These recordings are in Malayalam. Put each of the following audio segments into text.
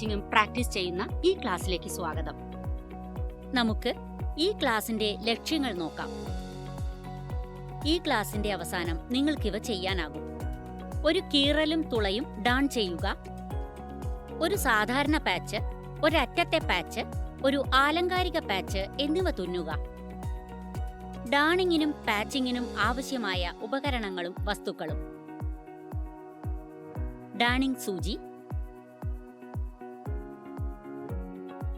സ്റ്റിച്ചിങ്ങും പ്രാക്ടീസ് ചെയ്യുന്ന ഈ ക്ലാസ്സിലേക്ക് സ്വാഗതം. നമുക്ക് ഈ ക്ലാസിന്റെ ലക്ഷ്യങ്ങൾ നോക്കാം. ഈ ക്ലാസിന്റെ അവസാനം നിങ്ങൾക്കിവ ചെയ്യാനാകും. ഒരു കീറലും തുളയും ഡാൺ ചെയ്യുക, ഒരു സാധാരണ പാച്ച്, ഒരറ്റത്തെ പാച്ച്, ഒരു ആലങ്കാരിക പാച്ച് എന്നിവ തുന്നുക. ഡാണിങ്ങിനും പാച്ചിങ്ങിനും ആവശ്യമായ ഉപകരണങ്ങളും വസ്തുക്കളും: ഡാണിംഗ് സൂചി,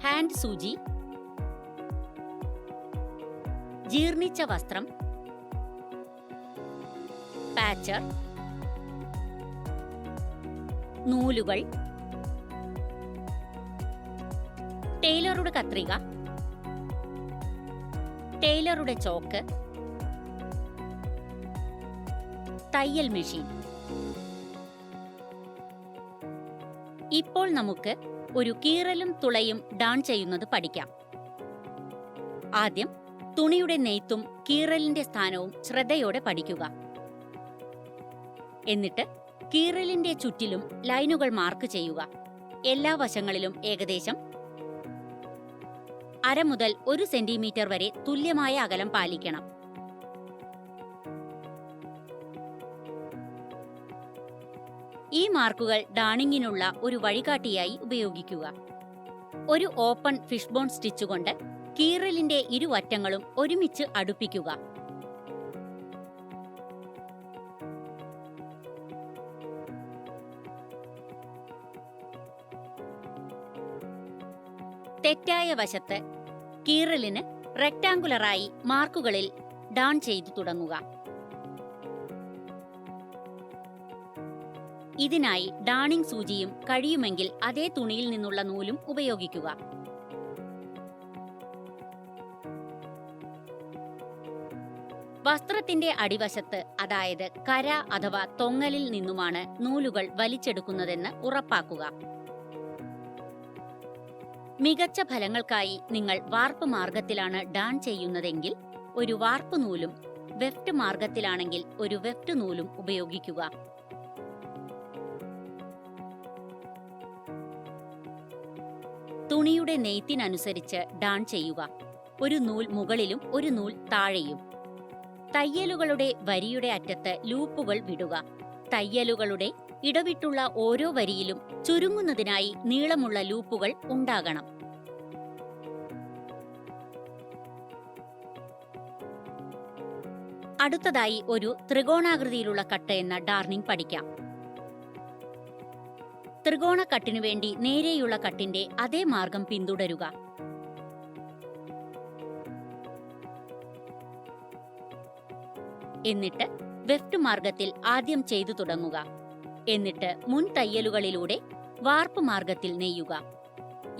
ഹാൻഡ് സൂചി, ജീർണിച്ച വസ്ത്രം, പാച്ചർ, നൂലുകൾ, ടൈലറുടെ കത്രിക, ടൈലറുടെ ചോക്ക്, തയ്യൽ മെഷീൻ. ഇപ്പോൾ നമുക്ക് ഒരു കീറലും തുളയും ഡാൺ ചെയ്യുന്നത് പഠിക്കാം. ആദ്യം തുണിയുടെ നെയ്ത്തും കീറലിന്റെ സ്ഥാനവും ശ്രദ്ധയോടെ പഠിക്കുക. എന്നിട്ട് കീറലിന്റെ ചുറ്റിലും ലൈനുകൾ മാർക്ക് ചെയ്യുക. എല്ലാ വശങ്ങളിലും ഏകദേശം 1/2 മുതൽ 1 സെന്റിമീറ്റർ വരെ തുല്യമായ അകലം പാലിക്കണം. ഈ മാർക്കുകൾ ഡാണിങ്ങിനുള്ള ഒരു വഴികാട്ടിയായി ഉപയോഗിക്കുക. ഒരു ഓപ്പൺ ഫിഷ്ബോൺ സ്റ്റിച്ച് കൊണ്ട് കീറലിന്റെ ഇരുവറ്റങ്ങളും ഒരുമിച്ച് അടുപ്പിക്കുക. തെറ്റായ വശത്ത് കീറലിന് റെക്ടാങ്കുലറായി മാർക്കുകളിൽ ഡാൺ ചെയ്തു തുടങ്ങുക. ഇതിനായി ഡാണിംഗ് സൂചിയും കഴിയുമെങ്കിൽ അതേ തുണിയിൽ നിന്നുള്ള നൂലും ഉപയോഗിക്കുക. വസ്ത്രത്തിന്റെ അടിവശത്ത്, അതായത് കര അഥവാ തൊങ്ങലിൽ നിന്നുമാണ് നൂലുകൾ വലിച്ചെടുക്കുന്നതെന്ന് ഉറപ്പാക്കുക. മികച്ച ഫലങ്ങൾക്കായി നിങ്ങൾ വാർപ്പ് മാർഗത്തിലാണ് ഡാൺ ചെയ്യുന്നതെങ്കിൽ ഒരു വാർപ്പ് നൂലും, വെഫ്റ്റ് മാർഗത്തിലാണെങ്കിൽ ഒരു വെഫ്റ്റ് നൂലും ഉപയോഗിക്കുക. തുണിയുടെ നെയ്ത്തിനനുസരിച്ച് ഡാൺ ചെയ്യുക. ഒരു നൂൽ മുകളിലും ഒരു നൂൽ താഴെയും. തയ്യലുകളുടെ വരിയുടെ അറ്റത്ത് ലൂപ്പുകൾ വിടുക. തയ്യലുകളുടെ ഇടവിട്ടുള്ള ഓരോ വരിയിലും ചുരുങ്ങുന്നതിനായി നീളമുള്ള ലൂപ്പുകൾ ഉണ്ടാകണം. അടുത്തതായി ഒരു ത്രികോണാകൃതിയിലുള്ള കട്ട് എന്ന ഡാർണിംഗ് പഠിക്കാം. ത്രികോണ കട്ടിനു വേണ്ടി നേരെയുള്ള കട്ടിന്റെ അതേ മാർഗം പിന്തുടരുക. എന്നിട്ട് വെഫ്റ്റ് മാർഗത്തിൽ ആദ്യം ചെയ്തു തുടങ്ങുക. എന്നിട്ട് മുൻ തയ്യലുകളിലൂടെ വാർപ്പ് മാർഗത്തിൽ നെയ്യുക.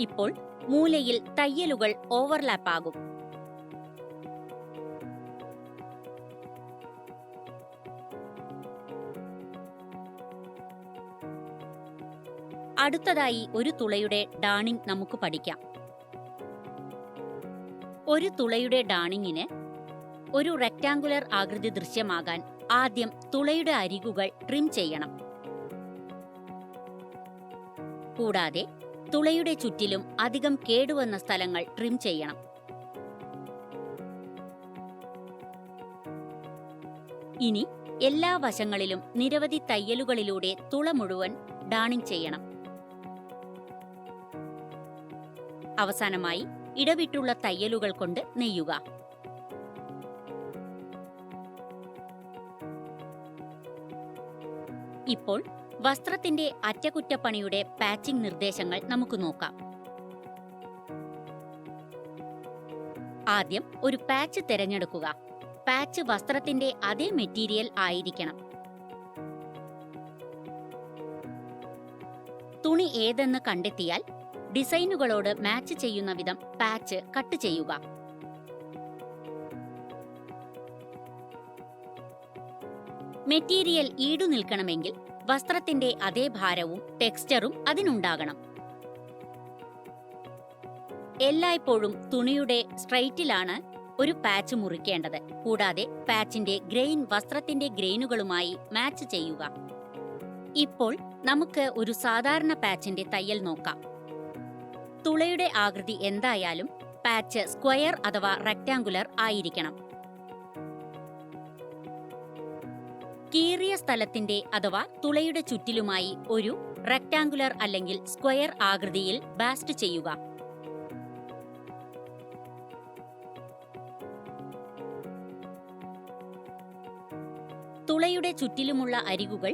ഇപ്പോൾ മൂലയിൽ തയ്യലുകൾ ഓവർലാപ്പ് ആകും. അടുത്തതായി ഒരു തുളയുടെ ഡാണിംഗ് നമുക്ക് പഠിക്കാം. ഒരു തുളയുടെ ഡാണിങ്ങിന് ഒരു റെക്ടാങ്കുലർ ആകൃതി ദൃശ്യമാകാൻ ആദ്യം തുളയുടെ അരികുകൾ ട്രിം ചെയ്യണം. കൂടാതെ തുളയുടെ ചുറ്റിലും അധികം കേടുവന്ന സ്ഥലങ്ങൾ ട്രിം ചെയ്യണം. ഇനി എല്ലാ വശങ്ങളിലും നിരവധി തയ്യലുകളിലൂടെ തുള മുഴുവൻ ഡാണിംഗ് ചെയ്യണം. അവസാനമായി ഇടവിട്ടുള്ള തയ്യലുകൾ കൊണ്ട് നെയ്യുക. ഇപ്പോൾ വസ്ത്രത്തിന്റെ അറ്റകുറ്റപ്പണിയുടെ പാച്ചിംഗ് നിർദ്ദേശങ്ങൾ നമുക്ക് നോക്കാം. ആദ്യം ഒരു പാച്ച് തിരഞ്ഞെടുക്കുക. പാച്ച് വസ്ത്രത്തിന്റെ അതേ മെറ്റീരിയൽ ആയിരിക്കണം. തുണി ഏതെന്ന് കണ്ടെത്തിയാൽ ഡിസൈനുകളോട് മാച്ച് ചെയ്യുന്ന വിധം പാച്ച് കട്ട് ചെയ്യുക. മെറ്റീരിയൽ ഈടു നിൽക്കണമെങ്കിൽ വസ്ത്രത്തിന്റെ അതേ ഭാരവും ടെക്സ്ചറും അതിനുണ്ടാകണം. എല്ലായ്പ്പോഴും തുണിയുടെ സ്ട്രൈറ്റിലാണ് ഒരു പാച്ച് മുറിക്കേണ്ടത്. കൂടാതെ പാച്ചിന്റെ ഗ്രെയിൻ വസ്ത്രത്തിന്റെ ഗ്രെയിനുകളുമായി മാച്ച് ചെയ്യുക. ഇപ്പോൾ നമുക്ക് ഒരു സാധാരണ പാച്ചിന്റെ തയ്യൽ നോക്കാം. തുളയുടെ ആകൃതി എന്തായാലും പാച്ച് സ്ക്വയർ അഥവാ റെക്ടാങ്കുലർ ആയിരിക്കണം. കീറിയ സ്ഥലത്തിന്റെ അഥവാ തുളയുടെ ചുറ്റിലുമായി ഒരു റെക്ടാങ്കുലർ അല്ലെങ്കിൽ സ്ക്വയർ ആകൃതിയിൽ ബാസ്റ്റ് ചെയ്യുക. തുളയുടെ ചുറ്റിലുമുള്ള അരികുകൾ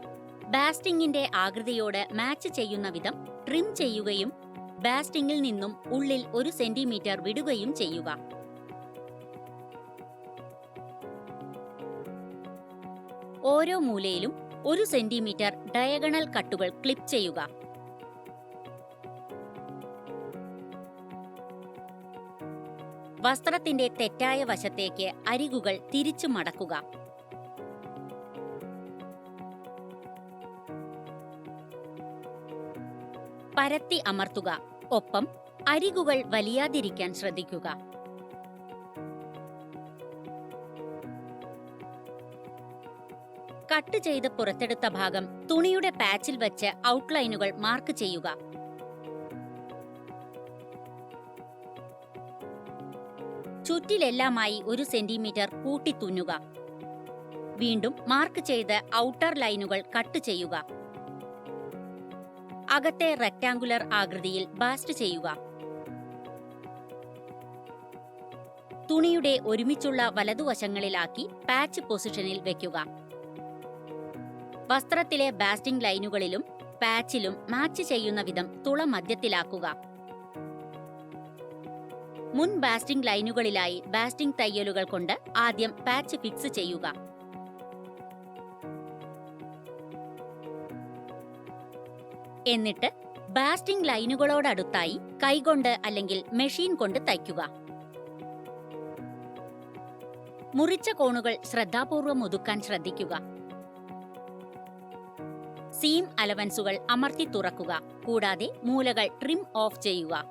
ബാസ്റ്റിങ്ങിന്റെ ആകൃതിയോട് മാച്ച് ചെയ്യുന്ന വിധം ട്രിം ചെയ്യുകയും ബാസ്റ്റിങ്ങിൽ നിന്നും ഉള്ളിൽ 1 സെന്റിമീറ്റർ വിടുകയും ചെയ്യുക. ഓരോ മൂലയിലും 1 സെന്റിമീറ്റർ ഡയഗണൽ കട്ടുകൾ ക്ലിപ്പ് ചെയ്യുക. വസ്ത്രത്തിന്റെ തെറ്റായ വശത്തേക്ക് അരികുകൾ തിരിച്ചു മടക്കുക. പരത്തി അമർത്തുക. ഒപ്പം അരികുകൾ വലിയാതിരിക്കാൻ ശ്രദ്ധിക്കുക. കട്ട് ചെയ്ത് പുറത്തെടുത്ത ഭാഗം തുണിയുടെ പാച്ചിൽ വെച്ച് ഔട്ട്ലൈനുകൾ മാർക്ക് ചെയ്യുക. ചുറ്റിലെല്ലാമായി 1 സെന്റിമീറ്റർ കൂട്ടി തുന്നുക. വീണ്ടും മാർക്ക് ചെയ്ത് ഔട്ടർ ലൈനുകൾ കട്ട് ചെയ്യുക. അകത്തെ റെക്ടാങ്കുലർ ആകൃതിയിൽ ബാസ്റ്റ് ചെയ്യുക. തുണിയുടെ ഒരുമിച്ചുള്ള വലതുവശങ്ങളിലാക്കി പാച്ച് പൊസിഷനിൽ വെക്കുക. വസ്ത്രത്തിലെ ബാസ്റ്റിംഗ് ലൈനുകളിലും പാച്ചിലും മാച്ച് ചെയ്യുന്ന വിധം തുള മധ്യത്തിലാക്കുക. മുൻ ബാസ്റ്റിംഗ് ലൈനുകളിലായി ബാസ്റ്റിംഗ് തയ്യലുകൾ കൊണ്ട് ആദ്യം പാച്ച് ഫിക്സ് ചെയ്യുക. എന്നിട്ട് ബാസ്റ്റിംഗ് ലൈനുകളോടടുത്തായി കൈകൊണ്ട് അല്ലെങ്കിൽ മെഷീൻ കൊണ്ട് തയ്ക്കുക. മുറിച്ച കോണുകൾ ശ്രദ്ധാപൂർവം ഒതുക്കാൻ ശ്രദ്ധിക്കുക. സീം അലവൻസുകൾ അമർത്തി തുറക്കുക. കൂടാതെ മൂലകൾ ട്രിം ഓഫ് ചെയ്യുക.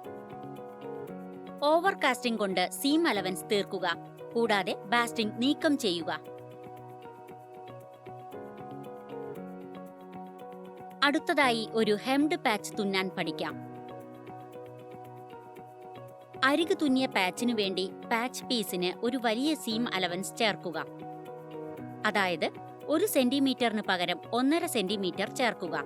ഓവർ കാസ്റ്റിംഗ് കൊണ്ട് സീം അലവൻസ് തീർക്കുക. കൂടാതെ ബാസ്റ്റിംഗ് നീക്കം ചെയ്യുക. അടുത്തതായി ഒരു ഹെംഡ് പാച്ച് തുന്നാൻ പഠിക്കാം. അരികു തുന്നിയ പാച്ചിനു വേണ്ടി പാച്ച് പീസിന് ഒരു വലിയ സീം അലവൻസ് ചേർക്കുക. അതായത് 1 സെന്റിമീറ്ററിന് പകരം 1.5 സെന്റിമീറ്റർ ചേർക്കുക.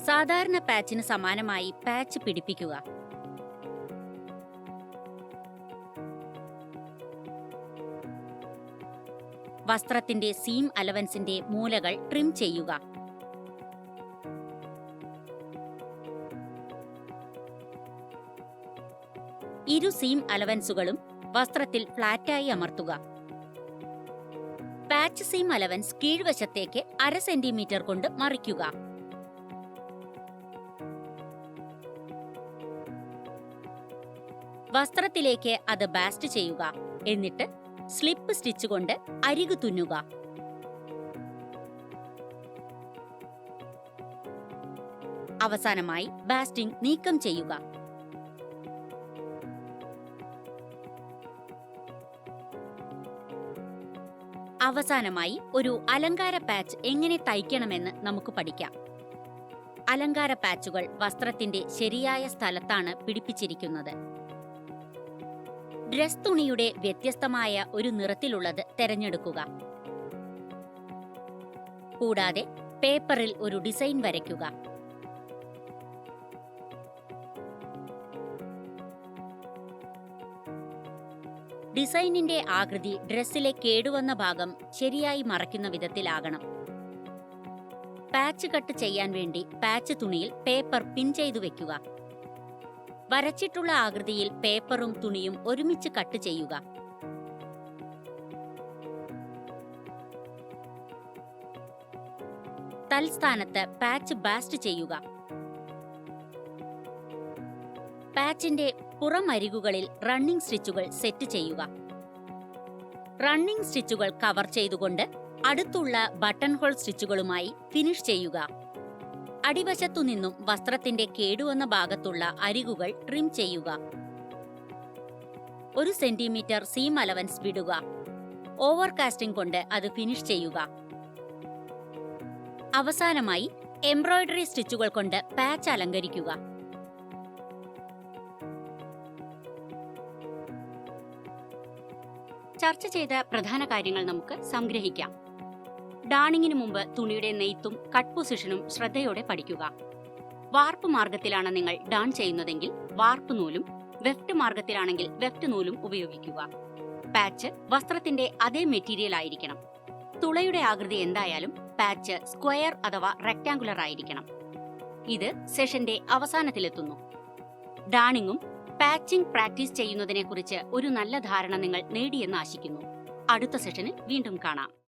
സാധാരണ പാച്ചിന് സമാനമായി പാച്ച് പിടിപ്പിക്കുക. വസ്ത്രത്തിന്റെ സീം അലവൻസിന്റെ മൂലകൾ ട്രിം ചെയ്യുക. ഇരു സീം അലവൻസുകളും വസ്ത്രത്തിൽ ഫ്ലാറ്റായി അമർത്തുക. പാച്ച് സീം അലവൻസ് കീഴ്വശത്തേക്ക് 1/2 സെന്റിമീറ്റർ കൊണ്ട് മറിക്കുക. വസ്ത്രത്തിലേക്ക് അത് ബാസ്റ്റ് ചെയ്യുക. എന്നിട്ട് സ്ലിപ്പ് സ്റ്റിച്ച് കൊണ്ട് അരികു തുന്നുക. അവസാനമായി ബാസ്റ്റിംഗ് നീക്കം ചെയ്യുക. അവസാനമായി ഒരു അലങ്കാര പാച്ച് എങ്ങനെ തയ്ക്കണമെന്ന് നമുക്ക് പഠിക്കാം. അലങ്കാര പാച്ചുകൾ വസ്ത്രത്തിന്റെ ശരിയായ സ്ഥലത്താണ് പിടിപ്പിച്ചിരിക്കുന്നത്. ഡ്രസ് തുണിയുടെ വ്യത്യസ്തമായ ഒരു നിറത്തിലുള്ളത് തിരഞ്ഞെടുക്കുക. കൂടാതെ പേപ്പറിൽ ഒരു ഡിസൈൻ വരയ്ക്കുക. ഡിസൈനിന്റെ ആകൃതി ഡ്രസ്സിലെ കേടുവന്ന ഭാഗം ശരിയായി മറയ്ക്കുന്ന വിധത്തിലാകണം. പാച്ച് കട്ട് ചെയ്യാൻ വേണ്ടി പാച്ച് തുണിയിൽ പേപ്പർ പിൻ ചെയ്തു വെക്കുക. വരച്ചിട്ടുള്ള ആകൃതിയിൽ പേപ്പറും തുണിയും ഒരുമിച്ച് കട്ട് ചെയ്യുക. തൽസ്ഥാനത്ത് പാച്ച് ബാസ്റ്റ് ചെയ്യുക. പാച്ചിന്റെ പുറമരികുകളിൽ റണ്ണിംഗ് സ്റ്റിച്ചുകൾ സെറ്റ് ചെയ്യുക. റണ്ണിംഗ് സ്റ്റിച്ചുകൾ കവർ ചെയ്തുകൊണ്ട് അടുത്തുള്ള ബട്ടൺ ഹോൾ സ്റ്റിച്ചുകളുമായി ഫിനിഷ് ചെയ്യുക. അടിവശത്തുനിന്നും വസ്ത്രത്തിന്റെ കേടുവന്ന ഭാഗത്തുള്ള അരികുകൾ ട്രിം ചെയ്യുക. 1 സെന്റിമീറ്റർ സീം അലവൻസ് വിടുക. ഓവർ കാസ്റ്റിംഗ് കൊണ്ട് അത് ഫിനിഷ് ചെയ്യുക. അവസാനമായി എംബ്രോയിഡറി സ്റ്റിച്ചുകൾ കൊണ്ട് പാച്ച് അലങ്കരിക്കുക. ചർച്ച ചെയ്ത പ്രധാന കാര്യങ്ങൾ നമുക്ക് സംഗ്രഹിക്കാം. ഡാണിങ്ങിനു മുമ്പ് തുണിയുടെ നെയ്ത്തും കട്ട് പൊസിഷനും ശ്രദ്ധയോടെ പഠിക്കുക. വാർപ്പ് മാർഗത്തിലാണ് നിങ്ങൾ ഡാൺ ചെയ്യുന്നതെങ്കിൽ വാർപ്പ് നൂലും, വെഫ്റ്റ് മാർഗത്തിലാണെങ്കിൽ വെഫ്റ്റ് നൂലും ഉപയോഗിക്കുക. പാച്ച് വസ്ത്രത്തിന്റെ അതേ മെറ്റീരിയൽ ആയിരിക്കണം. തുളയുടെ ആകൃതി എന്തായാലും പാച്ച് സ്ക്വയർ അഥവാ റെക്ടാങ്കുലർ ആയിരിക്കണം. ഇത് സെഷന്റെ അവസാനത്തിലെത്തുന്നു. ഡാണിങ്ങും പാച്ചിംഗ് പ്രാക്ടീസ് ചെയ്യുന്നതിനെക്കുറിച്ച് ഒരു നല്ല ധാരണ നിങ്ങൾ നേടിയെന്ന് ആശിക്കുന്നു. അടുത്ത സെഷനിൽ വീണ്ടും കാണാം.